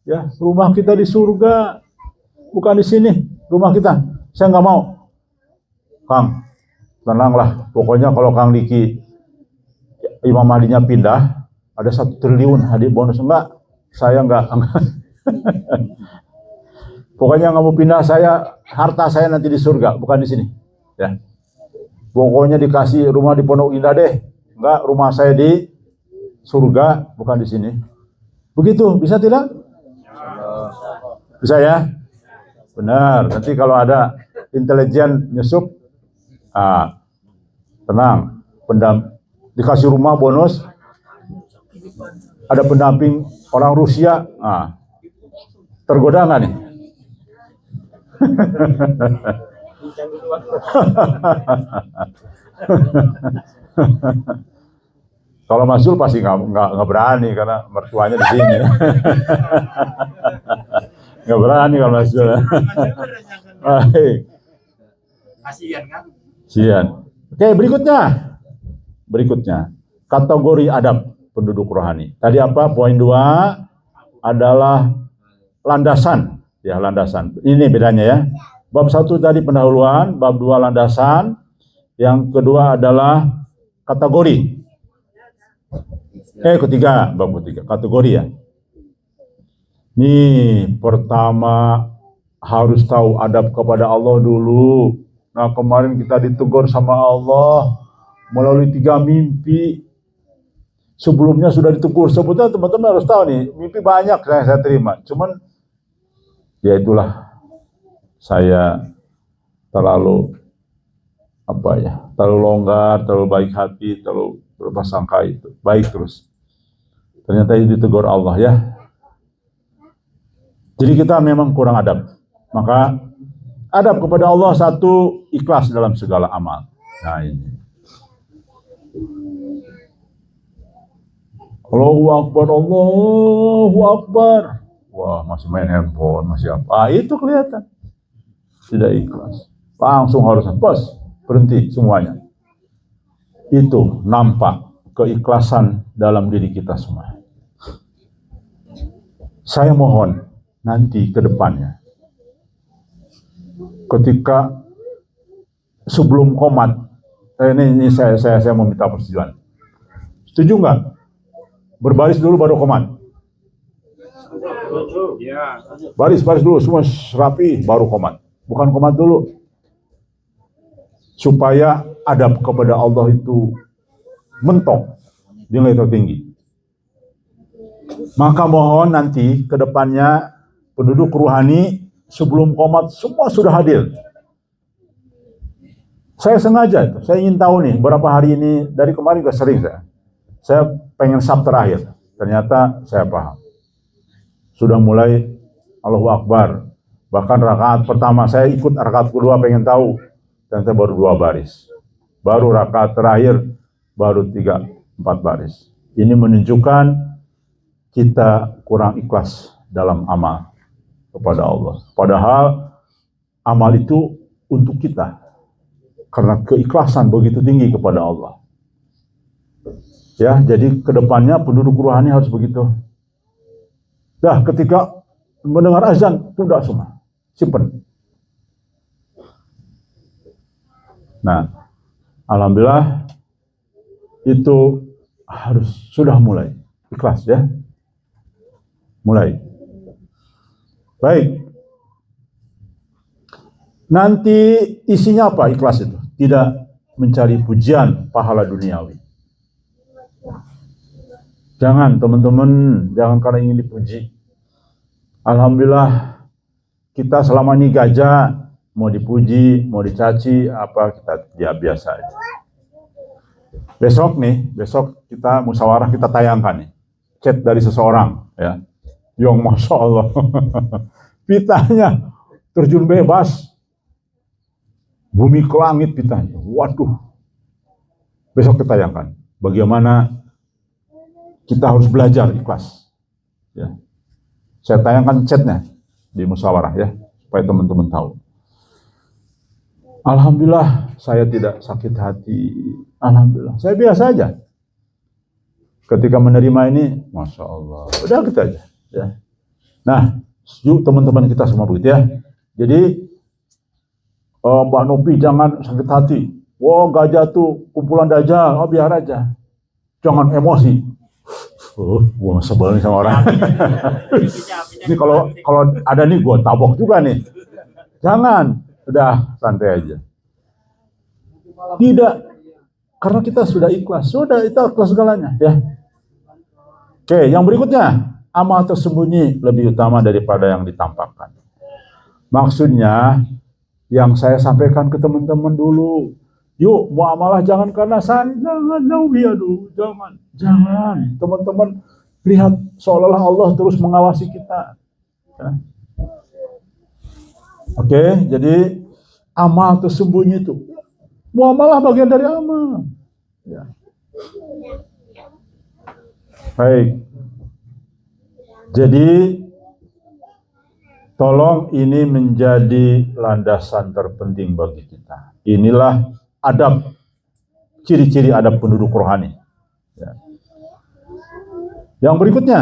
Ya, rumah kita di surga. Bukan di sini rumah kita. Saya nggak mau. Kang, tenanglah. Pokoknya kalau Kang Diki Imam Mahdinya pindah, ada 1 triliun hadiah bonus. Enggak, saya enggak. Pokoknya nggak mau pindah, harta saya nanti di surga, bukan di sini. Ya. Pokoknya dikasih rumah di Pondok Indah deh. Enggak, rumah saya di surga, bukan di sini. Begitu, bisa tidak? Bisa ya? Benar. Nanti kalau ada intelijen nyusup, tenang. Dikasih rumah bonus, ada pendamping orang Rusia, Tergoda nggak nih? Kalau Mas Zul pasti nggak berani karena mertuanya di sini. Nggak berani kalau Mas Zul. Baik. Kasihan kan? Sian. Oke, berikutnya kategori adab penduduk rohani. Tadi apa? Poin 2 adalah landasan. Ya, landasan. Ini bedanya ya. Bab 1 tadi pendahuluan, bab 2 landasan, yang kedua adalah kategori. Bab ketiga, kategori ya. Nih, pertama harus tahu adab kepada Allah dulu. Nah, kemarin kita ditegur sama Allah melalui 3 mimpi. Sebelumnya sudah ditegur. Sebetulnya teman-teman harus tahu nih, mimpi banyak saya terima. Cuman, ya itulah, saya terlalu longgar, terlalu baik hati, terlalu berprasangka itu. Baik terus. Ternyata itu ditegur Allah ya. Jadi kita memang kurang adab. Maka adab kepada Allah 1, ikhlas dalam segala amal. Nah ini. Allahu Akbar, Allahu Akbar. Wah, masih main handphone, masih apa. Itu kelihatan. Tidak ikhlas. Langsung harus berhenti semuanya. Itu nampak keikhlasan dalam diri kita semua. Saya mohon nanti ke depannya, ketika sebelum komat, ini saya mau minta persetujuan. Setuju nggak? Berbaris dulu baru komat. Baris dulu semua rapi baru komat. Bukan komat dulu. Supaya adab kepada Allah itu mentok di nilai tertinggi. Maka mohon nanti ke depannya penduduk rohani sebelum komat semua sudah hadir. Saya sengaja, saya ingin tahu nih berapa hari ini, dari kemarin udah sering saya pengen sab terakhir. Ternyata saya paham. Sudah mulai Allahu Akbar. Bahkan rakaat pertama saya ikut, rakaat kedua pengen tahu. Ternyata baru 2 baris. Baru rakaat terakhir baru 3-4 baris. Ini menunjukkan kita kurang ikhlas dalam amal kepada Allah. Padahal amal itu untuk kita. Karena keikhlasan begitu tinggi kepada Allah. Ya, jadi kedepannya penduduk rohani harus begitu. Dah, ketika mendengar azan, tunda semua. Simpen. Nah, alhamdulillah itu sudah mulai ikhlas ya. Mulai. Baik. Nanti isinya apa ikhlas itu? Tidak mencari pujian pahala duniawi. Jangan teman-teman, jangan karena ingin dipuji. Alhamdulillah kita selama ini gajah, mau dipuji, mau dicaci, apa kita ya biasa aja. Besok kita musyawarah, kita tayangkan nih chat dari seseorang ya, yang masya Allah pitanya terjun bebas, bumi ke langit pitanya. Waduh, besok kita tayangkan bagaimana kita harus belajar ikhlas. Ya. Saya tayangkan chatnya di musyawarah ya, supaya teman-teman tahu. Alhamdulillah saya tidak sakit hati. Alhamdulillah, saya biasa aja. Ketika menerima ini, masya Allah, udah gitu aja. Ya. Nah, yuk teman-teman kita semua begitu ya. Jadi Mbak Nopi jangan sakit hati. Wah, gajah tuh kumpulan dajjal, biar aja. Jangan emosi. Gua sebel nih sama orang. Ini kalau ada nih gua tabok juga nih. Jangan, udah santai aja. Tidak, karena kita sudah ikhlas. Sudah, itu ikhlas segalanya ya. Oke, yang berikutnya, amal tersembunyi lebih utama daripada yang ditampakkan. Maksudnya yang saya sampaikan ke teman-teman dulu. Yuk, muamalah jangan karena saya, jangan. Teman-teman lihat seolah-olah Allah terus mengawasi kita. Ya. Oke, jadi amal tersembunyi itu. Muamalah bagian dari amal. Ya. Baik. Jadi tolong ini menjadi landasan terpenting bagi kita. Inilah adab, ciri-ciri adab penduduk rohani. Ya. Yang berikutnya,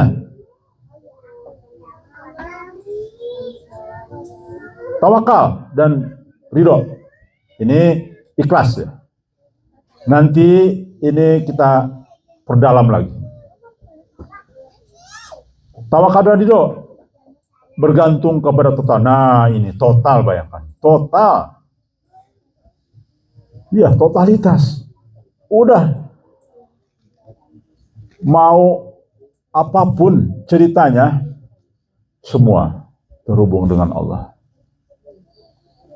tawakal dan ridho. Ini ikhlas ya. Nanti ini kita perdalam lagi. Tawakal dan ridho bergantung kepada total. Nah ini total, bayangkan. Total. Iya, totalitas. Udah. Mau apapun ceritanya, semua terhubung dengan Allah.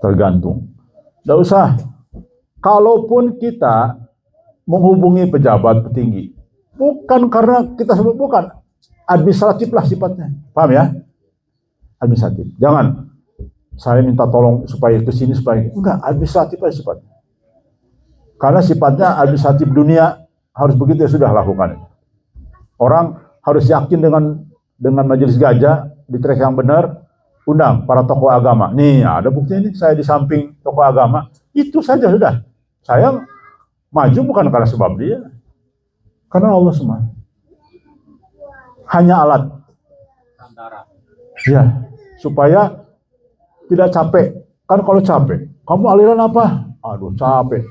Tergantung. Tidak usah. Kalaupun kita menghubungi pejabat petinggi, bukan karena kita sebut, bukan. Administratif lah sifatnya. Paham ya? Administratif. Jangan saya minta tolong supaya ke sini, supaya enggak, administratif aja sifatnya. Karena sifatnya administratif dunia harus begitu, ya sudah lakukan. Orang harus yakin dengan majelis gajah di track yang benar, undang para tokoh agama. Nih, ada buktinya nih, saya di samping tokoh agama. Itu saja sudah. Saya maju bukan karena sebab dia. Karena Allah semua. Hanya alat. Ya, supaya tidak capek. Kan kalau capek, kamu aliran apa? Aduh, capek.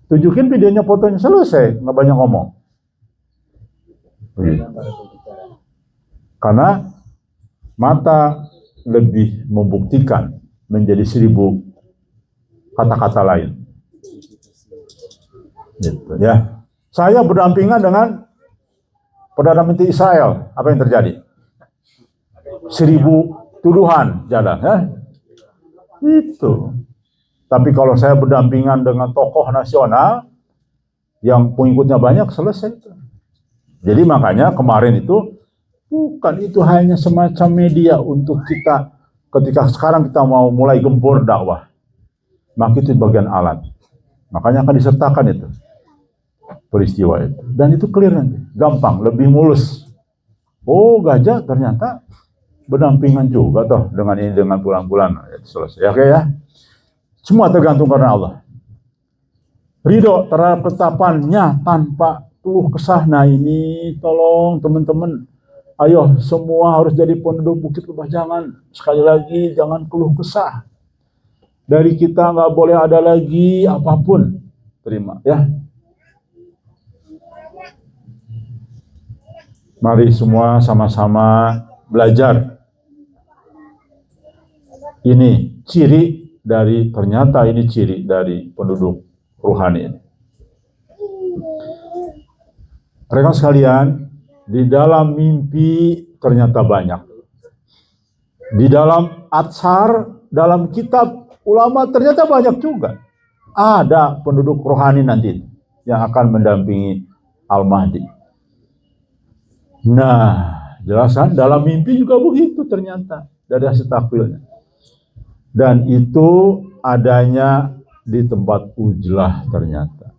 Tunjukin videonya, fotonya, selesai, nggak banyak ngomong. Begitu. Karena mata lebih membuktikan menjadi 1000 kata-kata lain. Gitu, ya. Saya berdampingan dengan Perdana Menteri Israel. Apa yang terjadi? 1000 tuduhan jalan. Ya? Itu. Tapi kalau saya berdampingan dengan tokoh nasional yang pengikutnya banyak, selesai itu. Jadi makanya kemarin itu bukan, itu hanya semacam media untuk kita ketika sekarang kita mau mulai gempur dakwah. Maka itu bagian alat. Makanya akan disertakan itu peristiwa itu. Dan itu clear nanti. Gampang, lebih mulus. Oh, gajah ternyata berdampingan juga toh dengan ini, dengan bulan-bulan. Selesai. Oke ya. Semua tergantung karena Allah. Ridho terhadap ketetapannya tanpa keluh kesah. Nah ini tolong teman-teman. Ayo semua harus jadi penduduk Bukit Lebah. Jangan, sekali lagi, jangan keluh kesah. Dari kita nggak boleh ada lagi apapun. Terima ya. Mari semua sama-sama belajar. Ini ciri dari, ternyata ini ciri dari penduduk rohani ini. Rekan sekalian, di dalam mimpi ternyata banyak. Di dalam atsar, dalam kitab ulama ternyata banyak juga. Ada penduduk rohani nanti yang akan mendampingi Al-Mahdi. Nah, jelasan dalam mimpi juga begitu ternyata dari hasil takwilnya. Dan itu adanya di tempat Ujlah ternyata.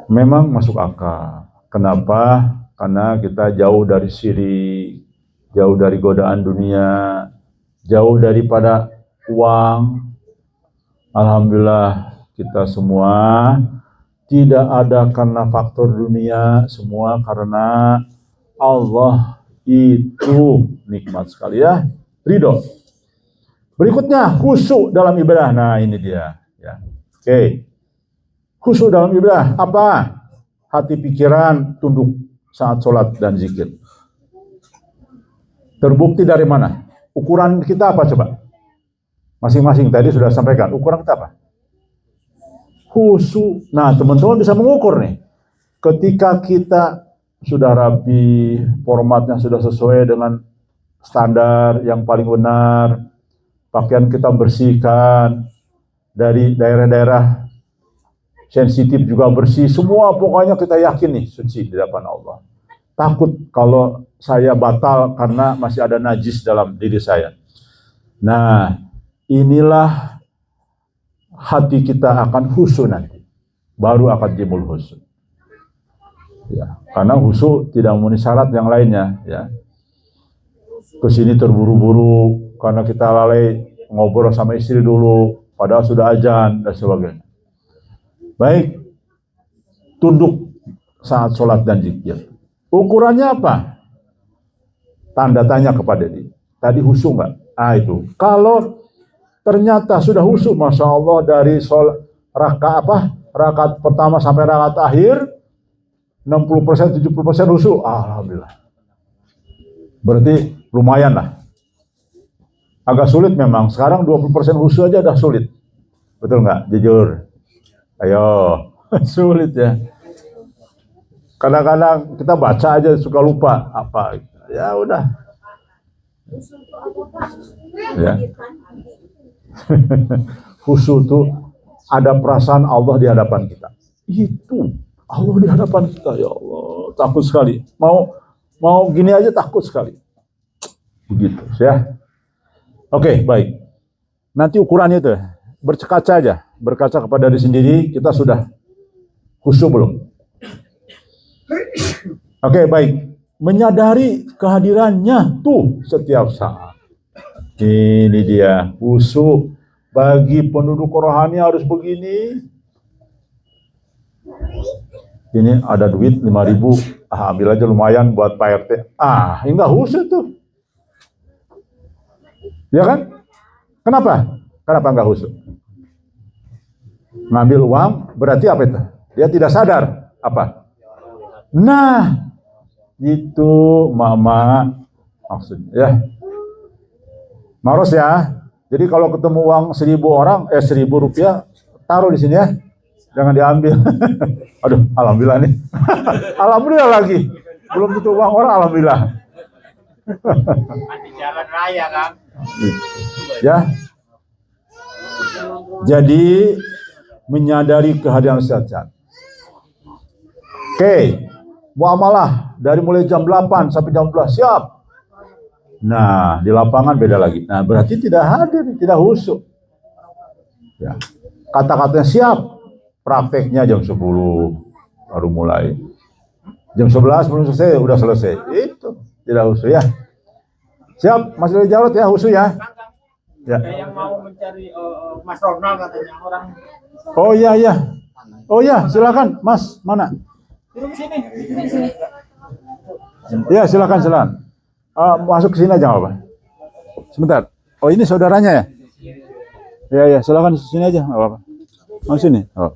Memang masuk akal. Kenapa? Karena kita jauh dari syirik, jauh dari godaan dunia, jauh daripada uang. Alhamdulillah kita semua tidak ada karena faktor dunia, semua karena Allah. Itu nikmat sekali ya. Ridho. Berikutnya khusyuk dalam ibadah. Nah ini dia ya. Oke. Khusyuk dalam ibadah apa? Hati pikiran tunduk saat sholat dan zikir. Terbukti dari mana? Ukuran kita apa coba? Masing-masing tadi sudah sampaikan. Ukuran kita apa? Khusyuk. Nah teman-teman bisa mengukur nih. Ketika kita sudah rapi, formatnya sudah sesuai dengan standar yang paling benar, pakaian kita bersihkan, dari daerah-daerah sensitif juga bersih, semua pokoknya kita yakin nih suci di hadapan Allah. takut kalau saya batal karena masih ada najis dalam diri saya. Nah, inilah hati kita akan khusyuk nanti. Baru akan timbul khusyuk. Ya, karena khusyuk tidak memenuhi syarat yang lainnya, ya. Kesini terburu-buru karena kita lalai ngobrol sama istri dulu, padahal sudah azan dan sebagainya. Baik, tunduk saat sholat dan zikir. Ukurannya apa? Tanda tanya kepada dia. Tadi khusyuk nggak? Itu. Kalau ternyata sudah khusyuk, masya Allah, dari sholat rakaat pertama sampai rakaat akhir 60%, 70% khusyuk. Alhamdulillah. Berarti lumayan lah. Agak sulit memang. Sekarang 20% khusyuk aja udah sulit. Betul nggak? Jujur. Ayo. Sulit ya. Kadang-kadang kita baca aja suka lupa apa. Ya udah. Ya. Khusyuk itu ada perasaan Allah di hadapan kita. Itu Allah di hadapan kita, ya Allah, takut sekali. Mau gini aja takut sekali. Begitu, ya. Oke, baik. Nanti ukurannya itu berkaca aja, berkaca kepada diri sendiri, kita sudah khusyuk belum? Oke, baik. Menyadari kehadirannya tuh setiap saat. Ini dia, khusyuk bagi penduduk rohani harus begini. Ini ada duit 5.000, ambil aja lumayan buat Pak RT. Enggak khusyuk tuh. Ya kan? Kenapa? Kenapa enggak khusyuk? Ngambil uang berarti apa itu? Dia tidak sadar apa? Nah, itu mama maksudnya ya. Maros ya. Jadi kalau ketemu uang 1.000 rupiah, taruh di sini ya. Jangan diambil. Aduh, alhamdulillah nih. Alhamdulillah lagi. Belum tentu uang orang, alhamdulillah. Di jalan raya kan. Ya. Jadi menyadari kehadiran setiap. Oke. Muamalah dari mulai jam 8 sampai jam 12 siap. Nah, di lapangan beda lagi. Nah, berarti tidak hadir, tidak khusyuk. Ya. Kata-katanya siap. Prakteknya jam 10 baru mulai. Jam 11 belum selesai, udah selesai. Itu tidak khusyuk ya. Siap, Mas Lili Jarot ya, khusyuk ya. Ya. Yang mau mencari Mas Ronald katanya orang. Oh iya iya. Oh iya, silakan Mas, mana? Turun sini. Ya, silakan. Masuk ke sini aja nggak apa. Sebentar. Oh ini saudaranya ya? Ya, silakan sini aja nggak apa-apa. Masuk sini. Oh.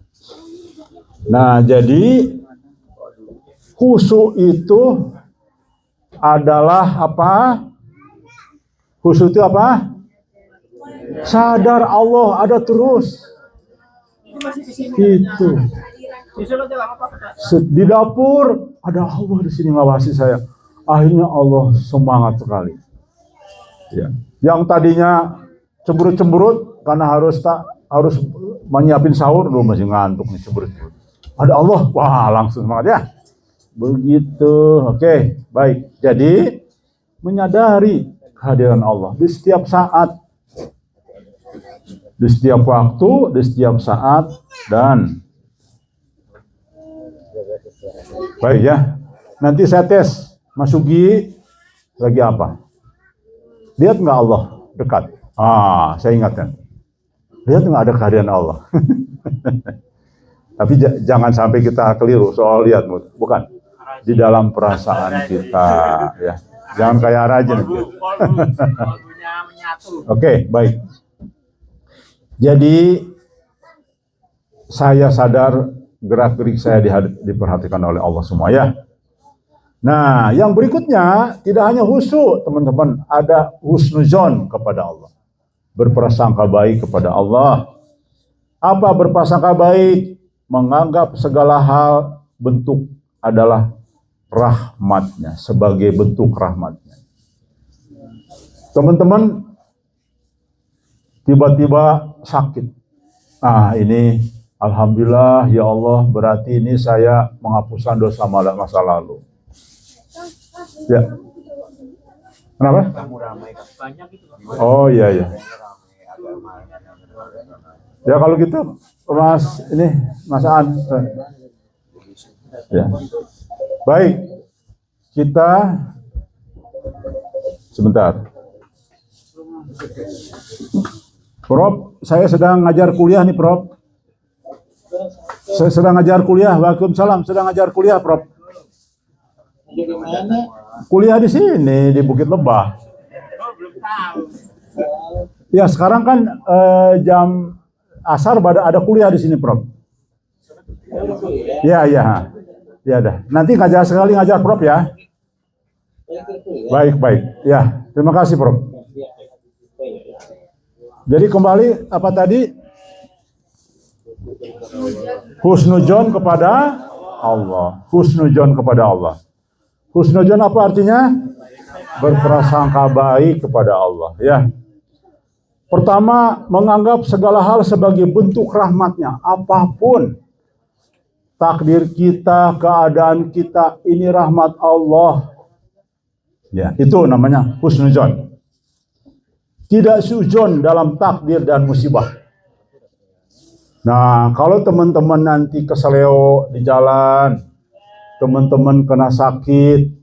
Nah, jadi khusyuk itu adalah apa? Khusyuk itu apa? Sadar Allah ada terus. Itu. Di dapur ada Allah di sini ngawasi saya. Akhirnya Allah semangat sekali. Ya. Yang tadinya cemberut-cemberut karena harus menyiapin sahur, lu masih ngantuk nih cemberut-cemberut. Ada Allah, wah langsung semangat ya. Begitu. Oke, baik. Jadi menyadari kehadiran Allah di setiap saat, di setiap waktu, di setiap saat, dan baik ya. Nanti saya tes Mas Sugi lagi apa? Lihat nggak Allah dekat? Saya ingatkan. Lihat nggak ada kehadiran Allah? Tapi jangan sampai kita keliru soal lihat, bukan di dalam perasaan kita, ya. Jangan kayak rajin. Oke, baik. Jadi saya sadar gerak-gerik saya diperhatikan oleh Allah semua ya. Nah, yang berikutnya tidak hanya khusyuk, teman-teman, ada husnuzon kepada Allah. Berprasangka baik kepada Allah. Apa berprasangka baik? Menganggap segala hal bentuk adalah rahmatnya, sebagai bentuk rahmatnya. Teman-teman, tiba-tiba sakit. Ini alhamdulillah ya Allah, berarti ini saya menghapuskan dosa masa lalu. Ya. Kenapa? Banyak itu. Oh iya iya. Ya kalau gitu Mas Aan. Ya. Baik. Kita sebentar. Prof, saya sedang ngajar kuliah nih, Prof. Saya sedang ngajar kuliah. Waalaikumsalam, sedang ngajar kuliah, Prof. Kuliah di sini, di Bukit Lebah. Belum tahu. Ya, sekarang kan jam asar ada kuliah di sini, Prof. Ya, ya. Ya dah. Nanti ngajar sekali ngajar, Prof ya. Baik, baik. Ya, terima kasih, Prof. Jadi kembali apa tadi? Husnudzon kepada Allah. Husnudzon kepada Allah. Husnudzon apa artinya? Berprasangka baik kepada Allah. Ya. Pertama, menganggap segala hal sebagai bentuk rahmatnya. Apapun takdir kita, keadaan kita, ini rahmat Allah. Ya, itu namanya husnudzon. Tidak suudzon dalam takdir dan musibah. Nah, kalau teman-teman nanti keseleo di jalan, teman-teman kena sakit,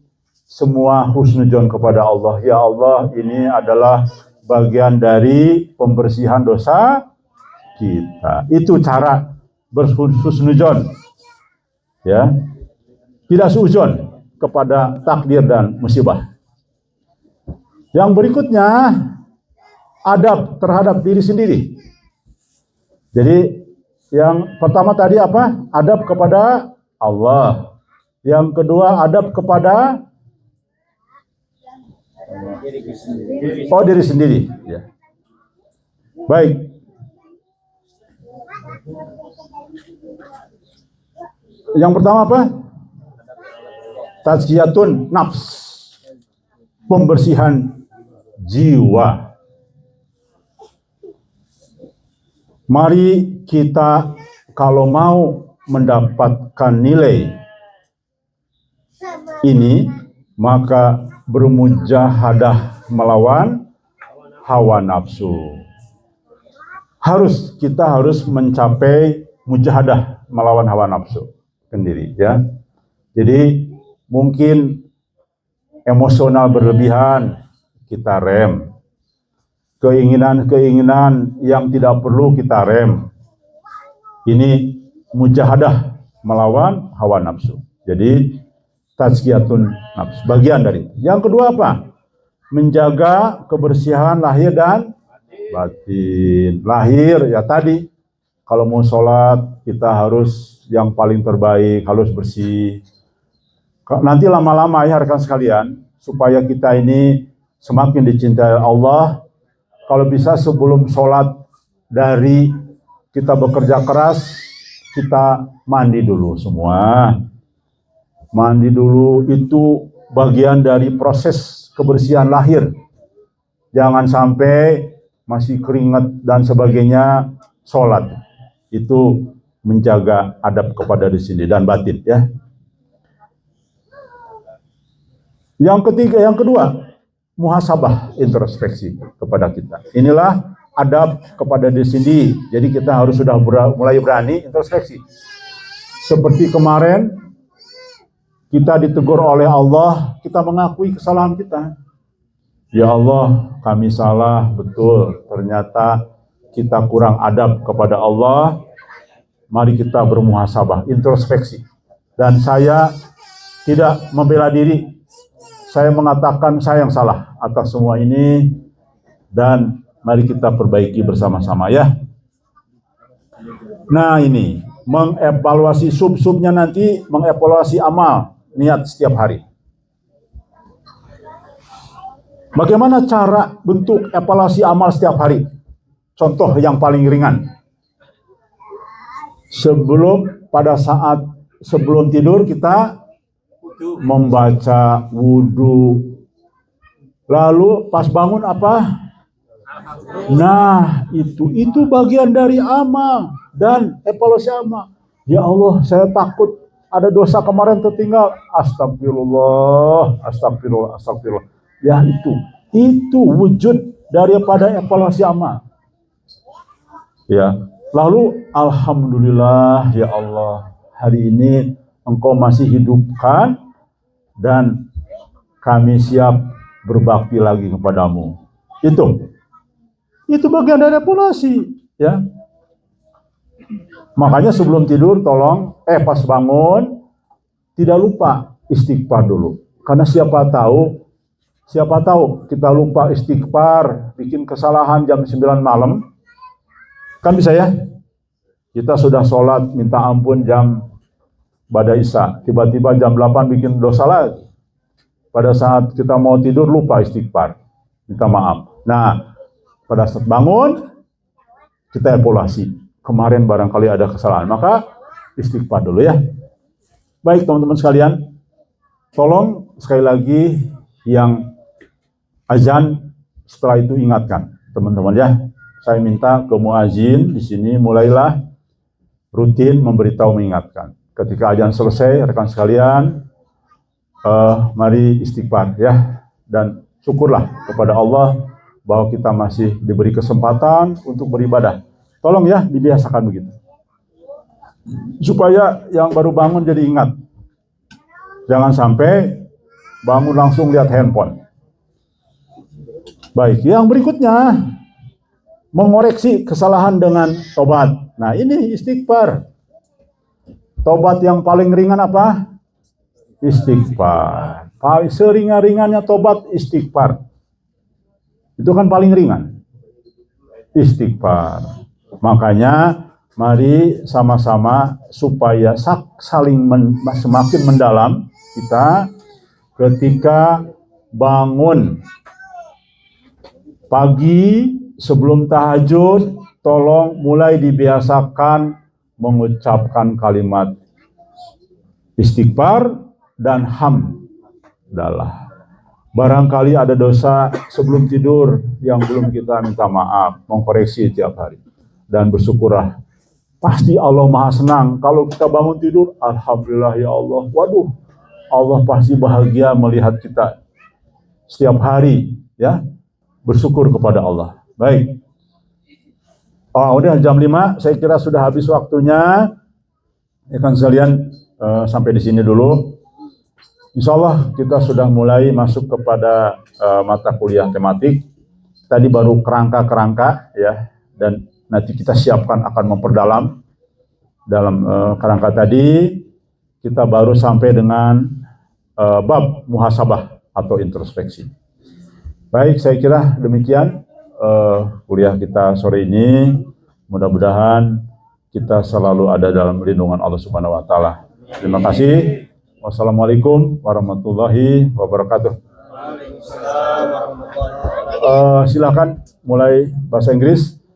semua husnudzon kepada Allah. Ya Allah, ini adalah bagian dari pembersihan dosa kita. Itu cara berhusnudzon. Ya. Tidak suudzon kepada takdir dan musibah. Yang berikutnya, adab terhadap diri sendiri. Jadi yang pertama tadi apa? Adab kepada Allah. Yang kedua adab kepada diri sendiri. Ya. Baik. Yang pertama apa? Tazkiyatun nafs. Pembersihan jiwa. Mari kita kalau mau mendapatkan nilai ini, maka bermujahadah melawan hawa nafsu. Kita harus mencapai mujahadah melawan hawa nafsu sendiri, ya. Jadi mungkin emosional berlebihan, kita rem. Keinginan-keinginan yang tidak perlu kita rem. Ini mujahadah melawan hawa nafsu. Jadi tazkiyatun nafs, bagian dari. Yang kedua apa? Menjaga kebersihan lahir dan batin. Lahir ya tadi, kalau mau sholat kita harus yang paling terbaik, harus bersih. Nanti lama-lama ya rekan sekalian, supaya kita ini semakin dicintai Allah, kalau bisa sebelum sholat dari kita bekerja keras, kita mandi dulu semua. Mandi dulu itu bagian dari proses kebersihan lahir. Jangan sampai masih keringat dan sebagainya sholat. Itu menjaga adab kepada diri sendiri dan batin, ya. Yang kedua, muhasabah, introspeksi kepada kita. Inilah adab kepada diri sendiri. Jadi kita harus sudah mulai berani introspeksi. Seperti kemarin kita ditegur oleh Allah, kita mengakui kesalahan kita. Ya Allah, kami salah, betul. Ternyata kita kurang adab kepada Allah. Mari kita bermuhasabah, introspeksi. Dan saya tidak membela diri. Saya mengatakan saya yang salah atas semua ini, dan mari kita perbaiki bersama-sama, ya. Nah ini, mengevaluasi sub-subnya nanti, mengevaluasi amal, niat setiap hari. Bagaimana cara bentuk evaluasi amal setiap hari? Contoh yang paling ringan. Sebelum tidur kita membaca wudhu. Lalu pas bangun apa? Nah, itu bagian dari amal dan evaluasi amal. Ya Allah, saya takut ada dosa kemarin tertinggal, astagfirullah, astagfirullah, astagfirullah. Ya itu wujud daripada evaluasi amal. Ya, lalu alhamdulillah ya Allah, hari ini Engkau masih hidupkan dan kami siap berbakti lagi kepadamu. Itu bagian dari evaluasi, ya. Makanya sebelum tidur tolong pas bangun tidak lupa istighfar dulu. Karena siapa tahu kita lupa istighfar, bikin kesalahan jam 9 malam. Kan bisa ya? Kita sudah sholat minta ampun jam pada Isya, tiba-tiba jam 8 bikin dosa lagi. Pada saat kita mau tidur lupa istighfar, minta maaf. Nah, pada saat bangun kita evaluasi. Kemarin barangkali ada kesalahan, maka istighfar dulu ya. Baik teman-teman sekalian, tolong sekali lagi yang azan setelah itu ingatkan teman-teman ya. Saya minta ke muazin di sini mulailah rutin memberitahu mengingatkan. Ketika azan selesai, rekan sekalian, mari istighfar ya, dan syukurlah kepada Allah bahwa kita masih diberi kesempatan untuk beribadah. Tolong ya dibiasakan begitu, supaya yang baru bangun jadi ingat. Jangan sampai bangun langsung lihat handphone. Baik, yang berikutnya mengoreksi kesalahan dengan tobat. Nah ini istighfar. Tobat yang paling ringan apa? Istighfar. Seringan-ringannya tobat istighfar. Itu kan paling ringan. Istighfar. Makanya mari sama-sama supaya saling semakin mendalam kita ketika bangun pagi sebelum tahajud, tolong mulai dibiasakan mengucapkan kalimat istighfar dan hamdalah. Barangkali ada dosa sebelum tidur yang belum kita minta maaf, mengkoreksi tiap hari. Dan bersyukurlah. Pasti Allah Maha senang kalau kita bangun tidur, alhamdulillah ya Allah. Waduh, Allah pasti bahagia melihat kita setiap hari, ya. Bersyukur kepada Allah. Baik. Udah jam 5, saya kira sudah habis waktunya. Ya kan sekalian, sampai di sini dulu. Insya Allah kita sudah mulai masuk kepada mata kuliah tematik. Tadi baru kerangka-kerangka ya, dan nanti kita siapkan akan memperdalam dalam kerangka tadi. Kita baru sampai dengan bab muhasabah atau introspeksi. Baik, saya kira demikian kuliah kita sore ini. Mudah-mudahan kita selalu ada dalam lindungan Allah Subhanahu wa taala. Terima kasih. Wassalamualaikum warahmatullahi wabarakatuh. Silakan mulai bahasa Inggris.